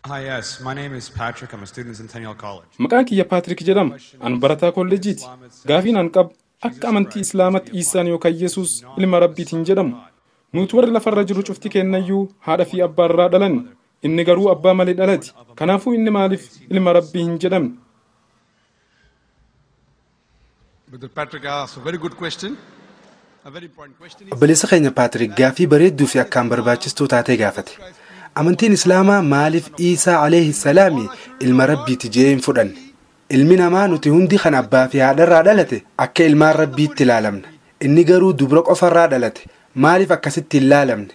Hi, yes. My name is Patrick. I'm a student in Centennial College. Maqaan kiyya Patrick jedhama. An barataa kolleejiiti. Gaafiin an qabu akka amantii Islaamatti Iisaan yookaan Yesuus ilma Rabbiitiin jedhamu. Nuti warri lafarra jiru cufti kennayyuu haadha fi abbaa irraa dhalanne. Inni garuu abbaa malee dhalate. Kanaafuu inni maaliif ilma Rabbii hin jedhamne? Brother Patrick asked a very good question. Obboleessa keenya Patrick gaafii bareedduu fi akkaan barbaachistuu taatee gaafate. Amantiin Islaamaa maaliif Iisaa alayhi salaami ilma Rabbiiti jedhee hin fudhanne? Ilmi namaa nuti hundi kan abbaa fi haadharraa dhalate akka ilmaan Rabbiitti ilaalamna. Inni garuu dubra qofarraa dhalate. Maaliif akkasitti hin ilaalamne?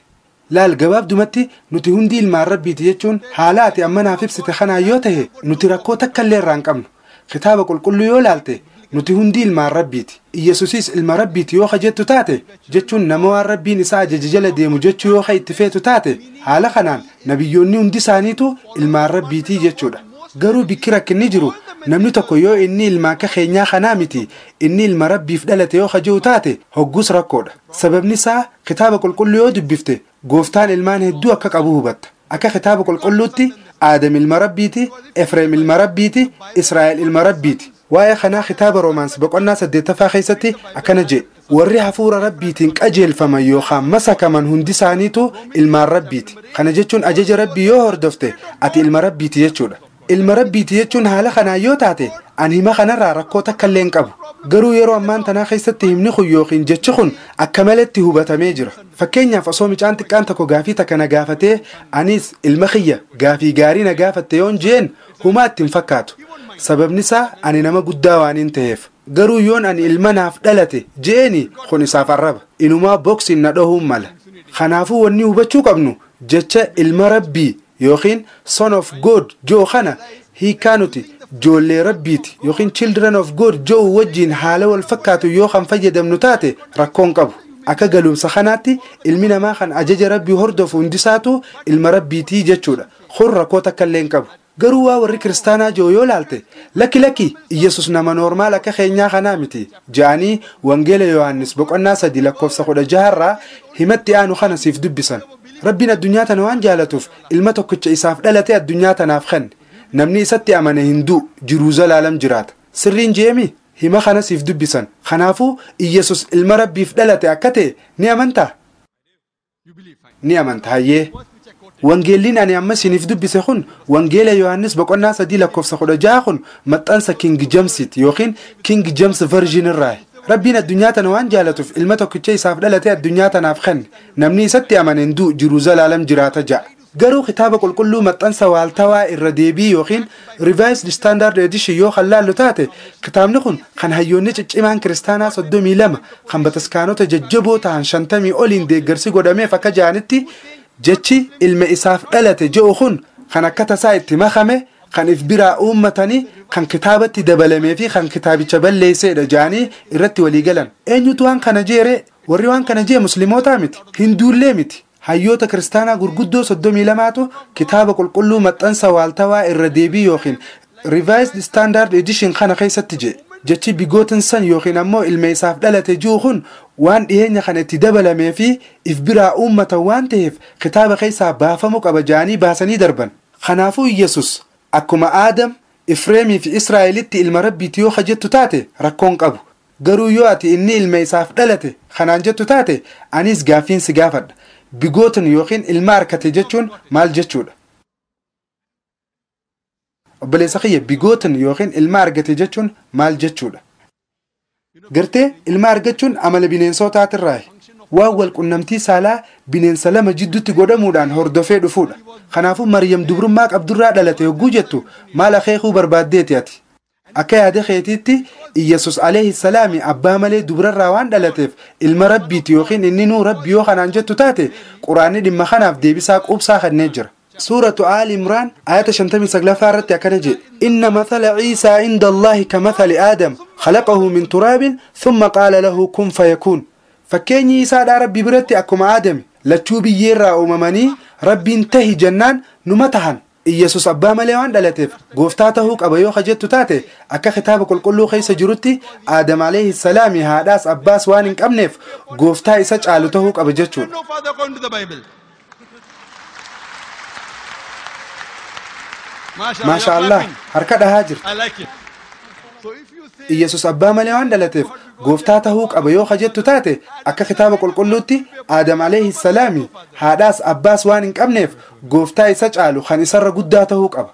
Laal gabaabdumatti nuti hundi ilmaan Rabbiiti jechuun haala ati amma naaf ibsite kanaa yoo ta'e nuti rakkoo takka illee irraa hin qabnu. Kitaaba qulqulluu yoo laalte nuti hundi ilmaan Rabbiiti. Yesuusis ilma Rabbiiti yoo jettu taate jechuun nama waan Rabbiin isaa ajaja jala deemu jechuu yoo itti feetu taate haala kanaan nabiyyoonni hundi isaaniitu ilmaan Rabbiitii jechuudha. Garuu bikki rakkinni jiru namni tokko yoo inni ilma akka keenyaa kanaa miti inni ilma Rabbiif dhalate yoo jiru taate hoggus rakkoodha. Sababni isaa kitaaba qulqulluu yoo dubbifte gooftaan ilmaan hedduu akka qabu hubatta. Akka kitaaba qulqulluutti Aadam ilma Rabbiiti, Efreem ilma Rabbiiti, Israa'el ilma Rabbiiti. Waa'ee kanaa kitaaba Roomaans boqonnaa 8ffaa keessatti akkana jedhe warri hafuura Rabbiitiin qajeelfaman yookaan masakaman hundi isaaniitu ilmaan Rabbiiti. Kana jechuun ajaja Rabbii yoo hordofte ati ilma Rabbiiti jechuudha. Ilma Rabbiiti jechuun haala kanaa yoo taate ani hima kanarraa rakkoo takka illee hin qabu. Garuu yeroo ammaan tanaa keessatti himni kun yookiin jechi kun akka malatti hubatamee jira. Fakkeenyaaf osoo mucaan xiqqaan tokko gaafii takka na gaafatee anis ilma kiyya gaafii gaarii na gaafatte yoon jeen humaa ittiin fakkaatu. Sababni isaa ani nama guddaa waan hin ta'eef. Garuu yoon ani ilma naaf dhalate jeeni kun isaaf arraba. Inumaa boksiin na dhohuun mala. Kanaafuu wanni hubachuu qabnu jecha ilma Rabbii yookiin son of God joo kana hiikaa nuti ijoollee Rabbiiti yookiin children of God joo wajjiin haala wal fakkaatu yoo kan fayyadamnu taate rakkoon qabu. Akka galuumsa kanaatti ilmi namaa kan ajaja Rabbii hordofu hundisaatu ilma Rabbiitii jechuudha. Kun rakkoo takka illee hin qabu. Garuu waa warri kiristaanaa joo yoo laalte lakki Yesus nama normaal akka keenyaa kanaa miti jaanii wangeela Yohaannis boqonnaa 3 lakkoofsa 16 irraa himatti aanu kana siif dubbisan. Rabbiin addunyaa tana waan jaalatuuf ilma tokkicha isaaf dhalate addunyaa tanaaf kenne. Namni isatti amane hinduu jiruu zalaalam jiraata. Sirriin jeemi hima kana siif dubbisan. Kanaafuu Yesus ilma Rabbiif dhalate akka ta'e ni amantaa? Ni amantaa hayyee. Wangeelliin ani amma siniif dubbise kun wangeela Yohaannis boqonnaa 3 lakkoofsa 16 kun maxxansa King Jamesiti yookiin King James Version irraa. Rabbiin addunyaa tana waan jaalatuuf ilma tokkicha isaaf dhalate addunyaa tanaaf kenne. Namni isatti amane hinduu jiruu zalaalam jiraata ja'a. Garuu kitaaba qulqulluu maxxansa waaltawaa irra deebii yookiin Revised Standard Edition yoo hallaallu taate kitaabni kun kan hayyoonni ciccimaan kiristaanaa 32 kan bataskaanota jajjaboo ta'an 50 oliin deeggarsi godhameef akka ja'anitti jechi ilma isaaf dhalate jedhu kun kan akka tasaa itti makame kan if biraa uummatanii kan kitaabatti dabalamee fi kan kitaabicha balleesseedha ja'anii irratti walii galan. Eenyutu waan kana jeere? Warri waan kana jee musliimotaa miti, hinduullee miti. Hayyoota kiristaanaa gurguddoo 32tu kitaaba qulqulluu maxxansa waaltawaa irra deebii yookiin Revised Standard Edition kana keessatti jee. Jechi bigootin san yookiin ammoo ilma isaaf dhalate jiru kun waan dhiyeenya kan itti dabalamee fi if biraa uummata waan ta'eef kitaaba keessaa baafamuu qaba ja'anii baasanii darban. Kanaafuu Yesus akkuma Aadam, Efreemii fi Israa'elitti ilma Rabbiiti yoo jettu taate rakkoon qabu. Garuu yoo ati inni ilma isaaf dhalate kanaan jettu taate anis gaafiin si gaafadha. Bigootin yookiin ilma argate jechuun maal jechuudha? Obboleessa kiyya bigootin yookiin ilma argate jechuun maal jechuudha? Gartee ilma argachuun amala bineensotaatirraa waan wal qunnamtii saalaa bineensa lama jidduutti godhamuudhaan hordofee dhufuudha. Kanaafuu Maryam dubrummaa qabdurraa dhalate yogguu jettu maal akeekuu barbaaddeeti ati? Akka yaada keetiitti Yesus alayhi salaami abbaa malee dubrarraa waan dhalateef ilma Rabbiiti yookiin inni nuu Rabbi yoo kanaan jettu taate Quraanni dhimma kanaaf deebisaa quubsaa kennee jira. سورة آل عمران آية 59 فارت يكنجي إن مثل عيسى عند الله كمثل آدم خلقه من تراب ثم قال له كن فيكون فكيني عيسى دا ربي برتي أكم آدم لتشوبي يرى أمماني ربي انتهي جنان نمتهن Yesus abbaa malee waan dhalateef gooftaa ta'uu qaba yoo jettu taate akka kitaaba qulqulluu keessa jirutti Aadam alayhi salaam haadhaas abbaas waan hin qabneef gooftaa isa caalu ta'uu qaba jechuudha. maashaallah harka dhahaa jirta. I like it. So if you say Iyesus abbaa malee waan dhalateef gooftaa tahuu qaba yoo kajettu taate akka kitaaba qulqulluutti Aadam alayhi salaami haadhaas abbaas waan hin qabneef gooftaa isa caalu kan isarra guddaa tahuu qaba.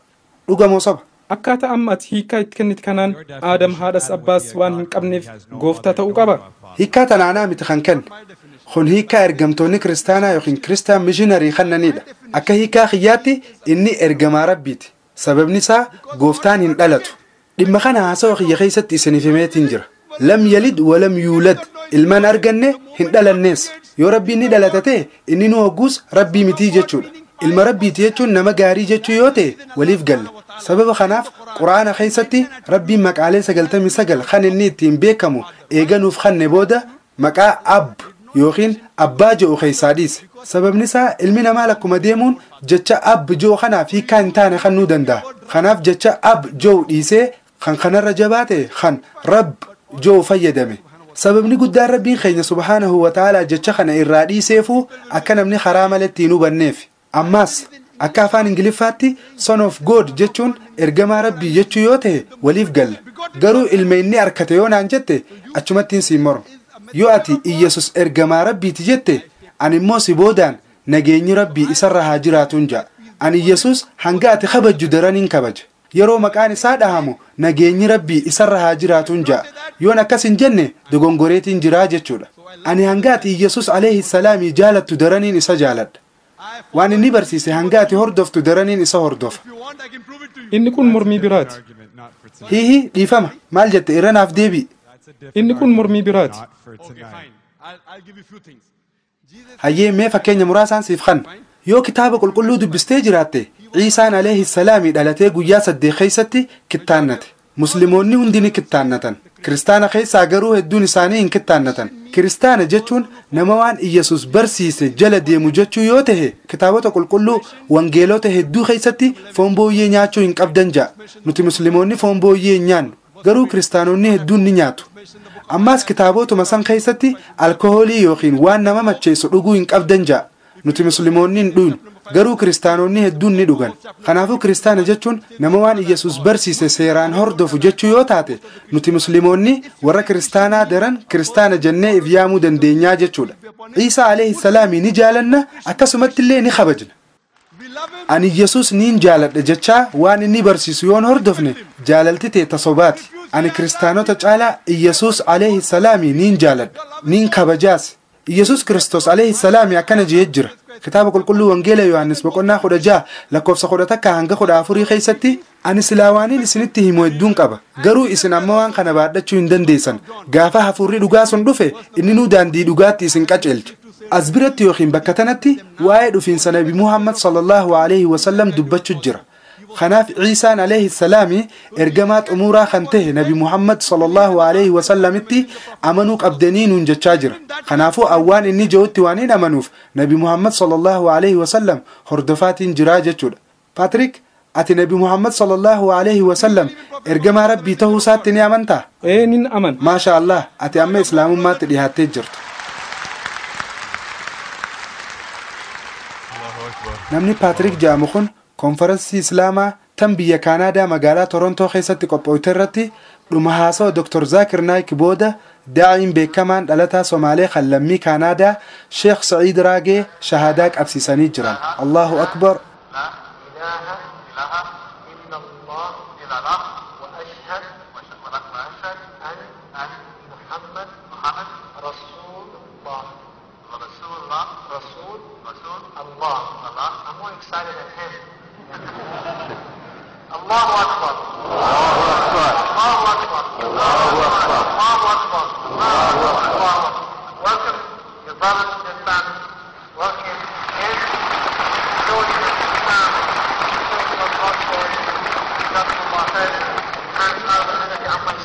Dhugamoo soba? Akkaataa amma ati hiikaa itti kennite kanaan Aadam haadhas abbaas waan hin qabneef gooftaa ta'uu qaba. Hiikaa tanaanaa miti kan kenne. Kun hiikaa ergamtoonni kiristaanaa yookiin kiristaan mishiinarii kannanidha. Akka hiikaa kiyyaatti inni ergamaa rabbiiti. Sababni isaa gooftaan hin dhalatu. Dhimma kana haasawa kiyya keessatti isiniif himeetiin jira. Lam yalid walam yuulad ilmaan arganne hin dhalannees. Yoo rabbiin ni dhalatate inni nu hogguus rabbii mitii jechuudha. Ilma rabbiiti jechuun nama gaarii jechuu yoo ta'e waliif galla. Sababa kanaaf quraana keessatti rabbiin maqaalee 99 kan inni ittiin beekamu eeganuuf kanne booda maqaa ab yookiin abbaa jedhu keessaa dhiise. Sababni isaa ilmi namaa lakkuma deemuun jecha ab jedhu kanaaf hiikaa hin taane kannuu danda'a. Kanaaf jecha ab jedhu dhiisee kan kanarra jabaate kan rabb jedhu fayyadame. Sababni guddaan rabbiin keenya subhaanahu wa ta'ala jecha kana irraa dhiiseefuu akka namni karaa malee ittiin hubanneef. Ammaas akka afaan ingiliffaatti son of god jechuun ergamaa rabbii jechuu yoo ta'e waliif galla. Garuu ilma inni arkate yoo naan jette achumattiin siin morma. Yoo ati Iyesus ergamaa rabbiiti jette ani immoo si boodaan nageenyi rabbii isarra haa jiraatuun ja'a. Ani Iyesus hanga ati kabajju daraniin kabaja. Yeroo maqaan isaa dhahamu nageenyi rabbii isarra haa jiraatuun ja'a. Yoon akkas hin jenne dogongoreetiin jiraa jechuudha. Ani hanga ati Iyesus alayhi salaamii jaalattu daraniin isa jaaladha. Waan inni barsiise hanga ati hordoftu daraniin isa hordofa. Inni kun mormii biraati. Hihi dhiifama maal jette irra naaf deebi'i. Inni kun mormii biraati. Hayyee mee fakkeenya muraasaan siif kanna. Yoo kitaaba qulqulluu dubbistee jiraatte Ciisaan alayhi salaamii dhalatee guyyaa 8 keessatti kittaannate. Musliimoonni hundi ni kittaannatan. Kiristaana keessaa garuu hedduun isaanii hin kittaannatan. Kiristaana jechuun nama waan Iyesus barsiise jala deemu jechuu yoo ta'e kitaabota qulqulluu wangeelota hedduu keessatti foon booyyee nyaachuu hin qabdan ja'a. Nuti musliimoonni foon booyyee hin nyaannu. Garuu kiristaanonni hedduun ni nyaatu. Ammaas kitaabotuma san keessatti alkoholii yookiin waan nama macheessu dhuguu hin qabdan ja'a. Nuti musliimoonni hin dhuynu. Garuu kiristaanonni hedduun ni dhugan. Kanaafuu kiristaana jechuun nama waan Iyesus barsiise seeraan hordofu jechuu yoo taate nuti musliimoonni warra kiristaanaa daran kiristaana jennee if yaamuu dandeenyaa jechuudha. Ciisaa alayhi salaamii ni jaalanna akkasumatti illee ni kabajna. Ani Iyesus niin jaaladha jechaa waan inni barsiisu yoon hordofne jaalalti teeta sobaati. Ani kiristaanota caalaa Iyesus alayhi salaamii niin jaaladha niin kabajaas. Iyesus Kristos alayhi salaamii akkana jedhee jira. Kitaaba qulqulluu wangeela Yohaannis boqonnaa 16 lakkoofsa 11 hanga 14 keessatti ani silaawaaniin isinitti himu hedduun qaba. Garuu isin amma waan kana baadhachuu hin dandeessan. Gaafa hafuurri dhugaa sun dhufe inni nuu daandii dhugaatti isin qaceelcha. As biratti yookiin bakka tanatti waa'ee dhufiinsa Nabi Muhammad sallallahu alayhi wa sallam dubbachuu jira. Kanaaf Ciisaan alayhi salaami ergamaa xumuuraa kan ta'e Nabi Muhammad sallallahu alayhi wa sallamitti amanuu qabdanii nuun jechaa jira. Kanaafuu awwaan inni jedhutti waan hin amanuuf Nabi Muhammad sallallahu alayhi wa sallam hordofaatiin jiraa jechuudha. Patrick, ati Nabi Muhammad sallallahu alayhi wa sallam ergamaa rabbii ta'uu isaatti ni amantaa? Nin aman. Maasha Allah, ati amma islaamummaatti dhihaattee jirtu. Namni Patrick jedhamu kun konferansii islaamaa tan biyya Kaanaadaa magaalaa Torontoo keessatti qophoofte irratti dhuma haasawa Dr. Zaakir Naayik booda daa'iin beekamaan dhalataa Somaalee kan lammii Kaanaadaa Sheekh Sa'iid Raagee shahaadaa qabsiisanii jiran. Allahu Akbar. الله أكبر الله أكبر الله أكبر الله أكبر الله أكبر. Welcome your brothers and families. Welcome in showing your Islam, showing your God for it. جزاكم الله خير. كان هذا الذي عمل